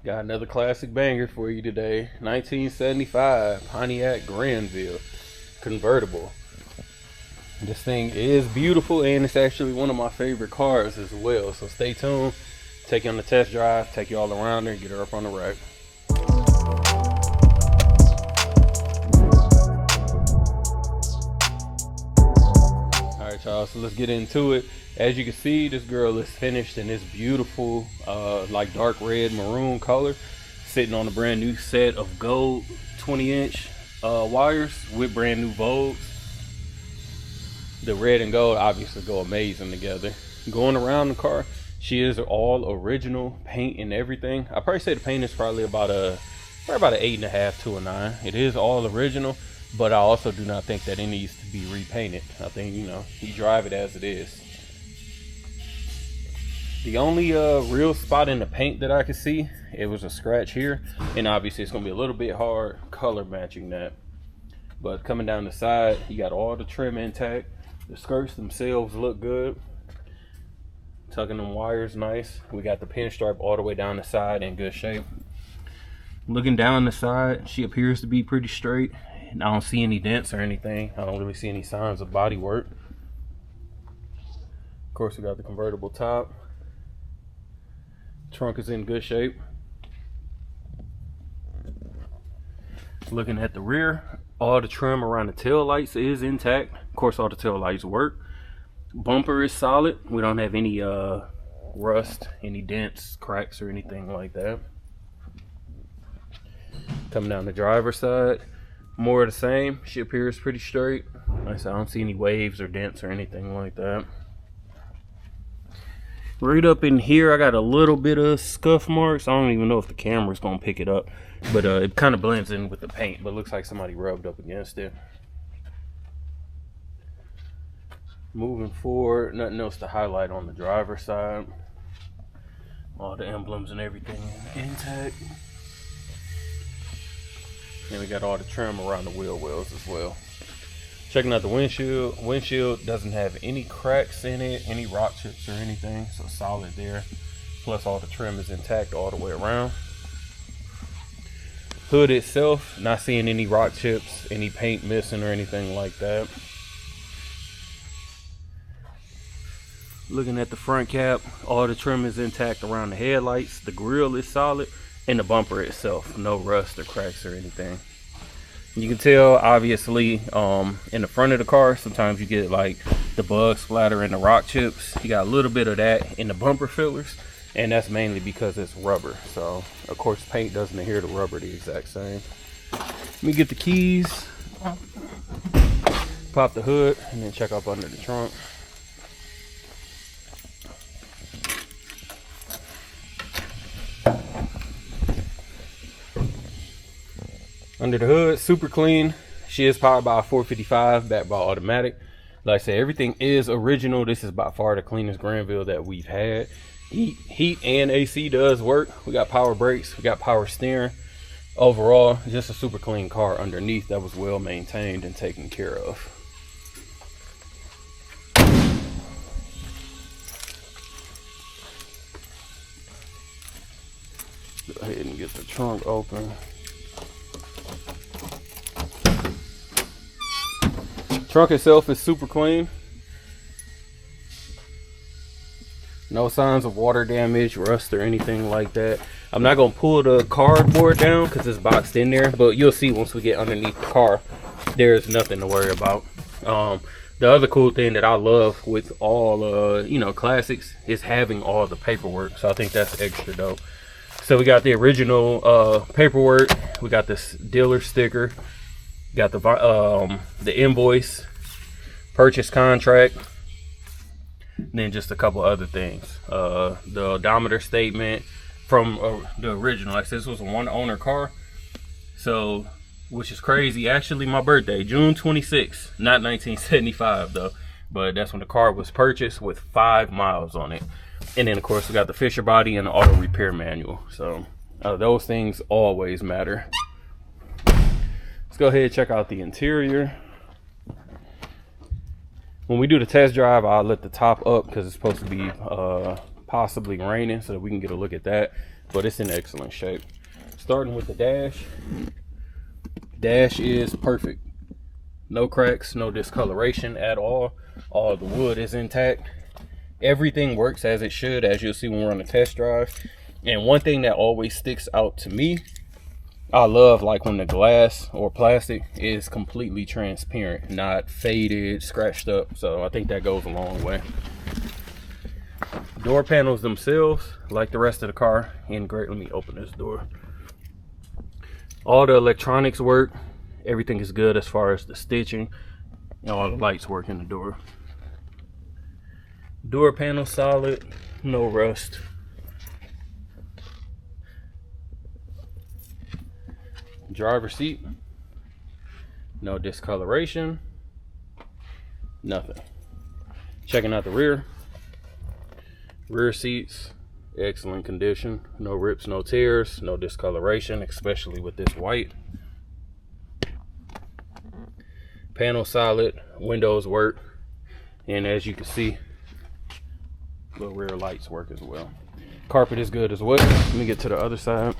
Got another classic banger for you today. 1975 Pontiac Grandville convertible. This thing is beautiful and it's actually one of my favorite cars as well. So stay tuned. Take you on the test drive, take you all around her, and get her up on the rack. Alright y'all, so let's get into it. As you can see, this girl is finished in this beautiful like dark red maroon color, sitting on a brand new set of gold 20-inch wires with brand new Vogues. The red and gold obviously go amazing together. Going around the car, she is all original paint and everything. I probably say the paint is probably about an 8.5 to a 9. It is all original, but I also do not think that it needs to be repainted. I think, you know, you drive it as it is. The only real spot in the paint that I could see, it was a scratch here, and obviously it's gonna be a little bit hard color matching that. But coming down the side, you got all the trim intact. The skirts themselves look good. Tucking them wires nice. We got the pinstripe all the way down the side in good shape. Looking down the side, she appears to be pretty straight. And I don't see any dents or anything. I don't really see any signs of body work. Of course, we got the convertible top. Trunk is in good shape. Looking at the rear, all the trim around the tail lights is intact. Of course, all the tail lights work. Bumper is solid. We don't have any rust, any dents, cracks, or anything like that. Coming down the driver's side, more of the same. She appears pretty straight. Like I said, I don't see any waves or dents or anything like that. Right up in here, I got a little bit of scuff marks. I don't even know if the camera's gonna pick it up, but it kind of blends in with the paint, but looks like somebody rubbed up against it. Moving forward, nothing else to highlight on the driver's side. All the emblems and everything intact. And we got all the trim around the wheel wells as well. Checking out the windshield. Windshield doesn't have any cracks in it, any rock chips or anything, so solid there. Plus all the trim is intact all the way around. Hood itself, not seeing any rock chips, any paint missing or anything like that. Looking at the front cap, all the trim is intact around the headlights. The grille is solid, and the bumper itself, no rust or cracks or anything. You can tell obviously in the front of the car, sometimes you get like the bug splatter and the rock chips. You got a little bit of that in the bumper fillers, and that's mainly because it's rubber. So of course paint doesn't adhere to rubber the exact same. Let me get the keys, pop the hood, and then check up under the trunk. Under the hood, super clean. She is powered by a 455, backed by automatic. Like I said, everything is original. This is by far the cleanest Grandville that we've had. Heat and AC does work. We got power brakes, we got power steering. Overall, just a super clean car underneath that was well maintained and taken care of. Go ahead and get the trunk open. Trunk itself is super clean. No signs of water damage, rust, or anything like that. I'm not gonna pull the cardboard down because it's boxed in there, but you'll see once we get underneath the car, there's nothing to worry about. The other cool thing that I love with all you know, classics is having all the paperwork. So I think that's extra dope. So we got the original paperwork. We got this dealer sticker. Got the invoice, purchase contract, and then just a couple other things. The odometer statement from the original. Like I said, this was a one owner car, so which is crazy. Actually, my birthday, June 26th, not 1975 though, but that's when the car was purchased with 5 miles on it. And then of course we got the Fisher body and the auto repair manual. So those things always matter. Let's go ahead and check out the interior. When we do the test drive, I'll let the top up because it's supposed to be possibly raining, so that we can get a look at that. but it's in excellent shape. Starting with the dash. Dash is perfect. No cracks, no discoloration at all. All the wood is intact. Everything works as it should, as you'll see when we're on a test drive. And one thing that always sticks out to me, I love like when the glass or plastic is completely transparent, not faded, scratched up. So I think that goes a long way. Door panels themselves, like the rest of the car, in great. Let me open this door. All the electronics work. Everything is good as far as the stitching. And all the lights work in the door. Door panel solid, no rust. Driver's seat, no discoloration, nothing. Checking out the rear. Rear seats, excellent condition. No rips, no tears, no discoloration, especially with this white. Panel solid, windows work, and as you can see, the rear lights work as well. Carpet is good as well. Let me get to the other side.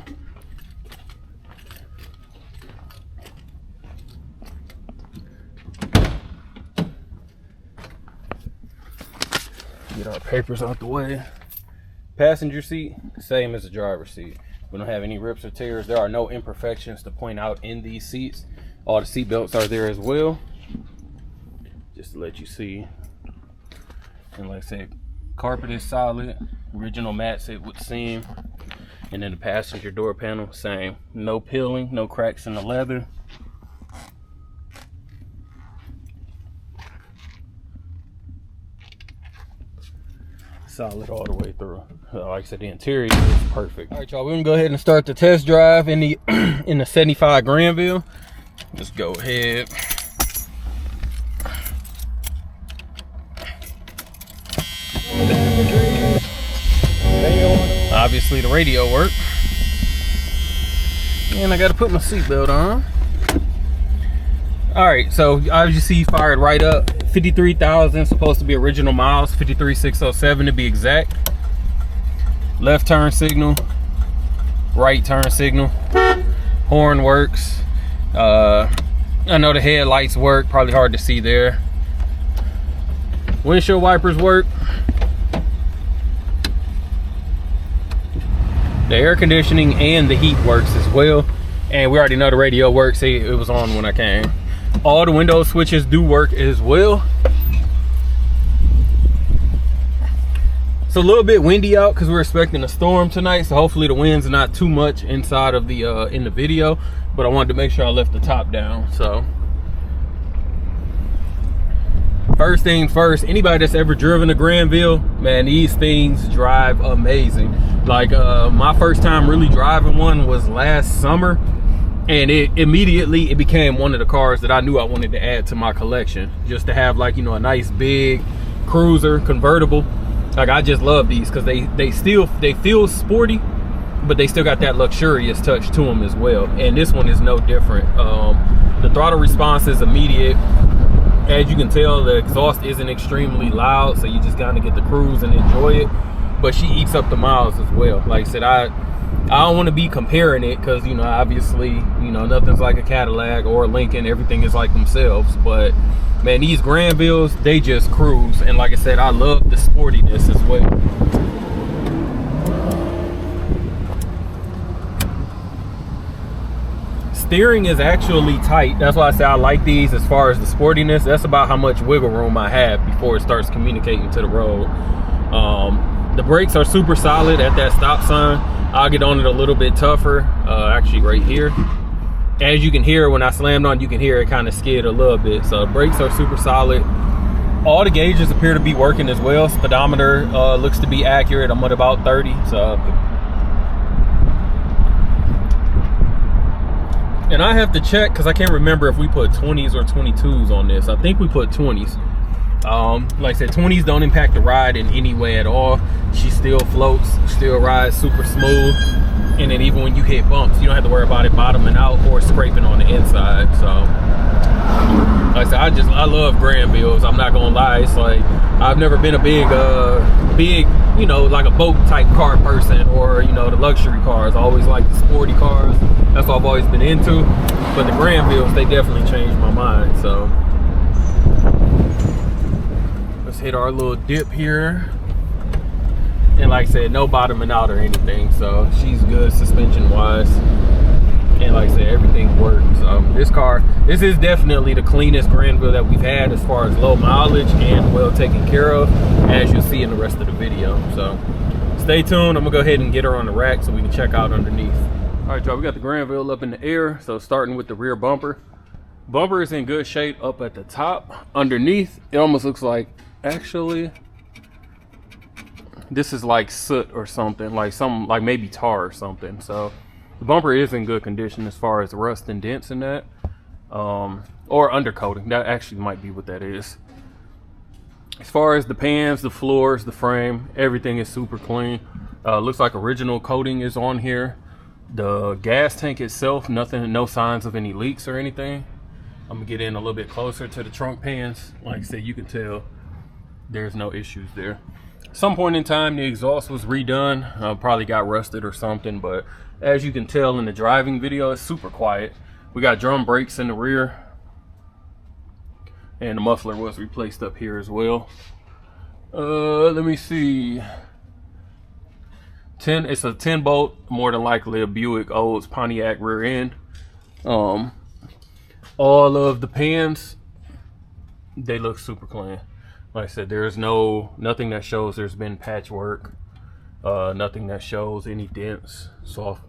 Get our papers out the way. Passenger seat, same as the driver's seat. We don't have any rips or tears. There are no imperfections to point out in these seats. All the seat belts are there as well. Just to let you see. And like I said, carpet is solid. Original mat set with seam. And then the passenger door panel, same. No peeling, no cracks in the leather. Solid all the way through. Like I said, the interior is perfect. All right, y'all, we're gonna go ahead and start the test drive in the in the 75 Grandville. Let's go ahead. Obviously the radio worked. And I gotta put my seatbelt on. All right, so obviously fired right up. 53,000, supposed to be original miles, 53,607 to be exact. Left turn signal, right turn signal, horn works. I know the headlights work, probably hard to see there. Windshield wipers work. The air conditioning and the heat works as well. And we already know the radio works. See, it was on when I came. All the window switches do work as well. It's a little bit windy out because we're expecting a storm tonight, so hopefully the wind's not too much inside of the in the video, but I wanted to make sure I left the top down. So first thing first, anybody that's ever driven a Grandville, man, these things drive amazing. Like my first time really driving one was last summer, and it immediately became one of the cars that I knew I wanted to add to my collection, just to have, like, you know, a nice big cruiser convertible. Like, I just love these because they feel sporty, but they still got that luxurious touch to them as well. And this one is no different. The throttle response is immediate. As you can tell, the exhaust isn't extremely loud, so you just gotta get the cruise and enjoy it. But she eats up the miles as well. Like I said, I don't want to be comparing it because, you know, obviously, you know, nothing's like a Cadillac or a Lincoln. Everything is like themselves. But man, these Grandvilles, they just cruise. And like I said, I love the sportiness as well. Steering is actually tight. That's why I say I like these as far as the sportiness. That's about how much wiggle room I have before it starts communicating to the road. The brakes are super solid at that stop sign. I'll get on it a little bit tougher, actually right here. As you can hear, when I slammed on, you can hear it kind of skid a little bit. So the brakes are super solid. All the gauges appear to be working as well. Speedometer looks to be accurate. I'm at about 30. So, and I have to check because I can't remember if we put 20s or 22s on this. I think we put 20s. Like I said, 20s don't impact the ride in any way at all. She still floats, still rides super smooth. And then even when you hit bumps, you don't have to worry about it bottoming out or scraping on the inside. So like I said, I love Grandvilles. I'm not gonna lie. It's like I've never been a big, you know, like a boat type car person, or, you know, the luxury cars. I always like the sporty cars. That's what I've always been into. But the Grandvilles, they definitely changed my mind. So let's hit our little dip here. And like I said, no bottoming out or anything. So she's good suspension wise. And like I said, everything works. This is definitely the cleanest Grandville that we've had as far as low mileage and well taken care of, as you'll see in the rest of the video. So stay tuned. I'm gonna go ahead and get her on the rack so we can check out underneath. All right, y'all, we got the Grandville up in the air. So starting with the rear bumper. Bumper is in good shape up at the top. Underneath, it almost looks like, actually, this is like soot or something, like maybe tar or something. So the bumper is in good condition as far as rust and dents in that, or undercoating. That actually might be what that is. As far as the pans, the floors, the frame, everything is super clean. Looks like original coating is on here. The gas tank itself, no signs of any leaks or anything. I'm gonna get in a little bit closer to the trunk pans. Like I said, you can tell there's no issues there. Some point in time, the exhaust was redone. Probably got rusted or something, but as you can tell in the driving video, it's super quiet. We got drum brakes in the rear, and the muffler was replaced up here as well. Let me see. It's a 10 bolt, more than likely a Buick Olds Pontiac rear end. All of the pans, they look super clean. Like I said, there's nothing that shows there's been patchwork, nothing that shows any dents, soft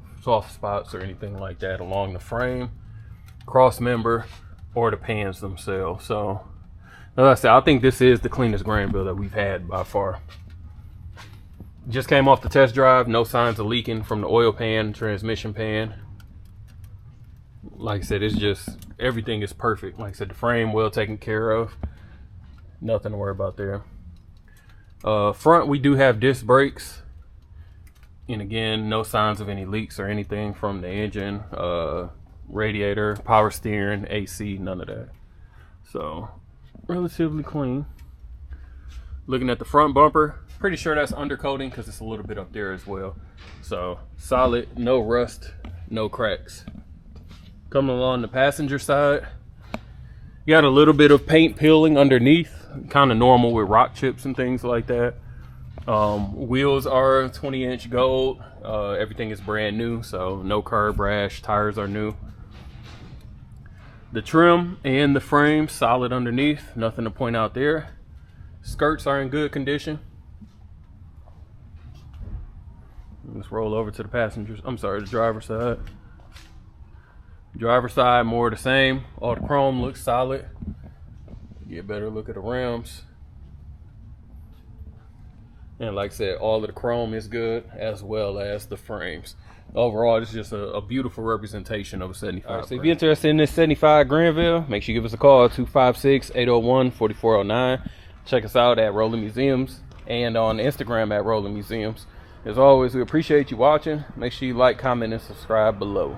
spots or anything like that along the frame, cross member, or the pans themselves. So like I said, I think this is the cleanest Grandville that we've had by far. Just came off the test drive, no signs of leaking from the oil pan, transmission pan. Like I said, it's just, everything is perfect. Like I said, the frame well taken care of. Nothing to worry about there. Front, we do have disc brakes. And again, no signs of any leaks or anything from the engine, radiator, power steering, AC, none of that. So, relatively clean. Looking at the front bumper, pretty sure that's undercoating because it's a little bit up there as well. So, solid, no rust, no cracks. Coming along the passenger side, you got a little bit of paint peeling underneath. Kind of normal with rock chips and things like that. Wheels are 20-inch gold. Everything is brand new, so no curb rash. Tires are new. The trim and the frame solid underneath. Nothing to point out there. Skirts are in good condition. Let's roll over to the the driver's side. Driver's side, more the same. All the chrome looks solid. Get a better look at the rims. And like I said, all of the chrome is good, as well as the frames. Overall, it's just a beautiful representation of a 75. Right, so if you're interested in this 75 Grandville, make sure you give us a call, 256-801-4409. Check us out at Rolling Museums and on Instagram at Rolling Museums. As always, we appreciate you watching. Make sure you like, comment, and subscribe below.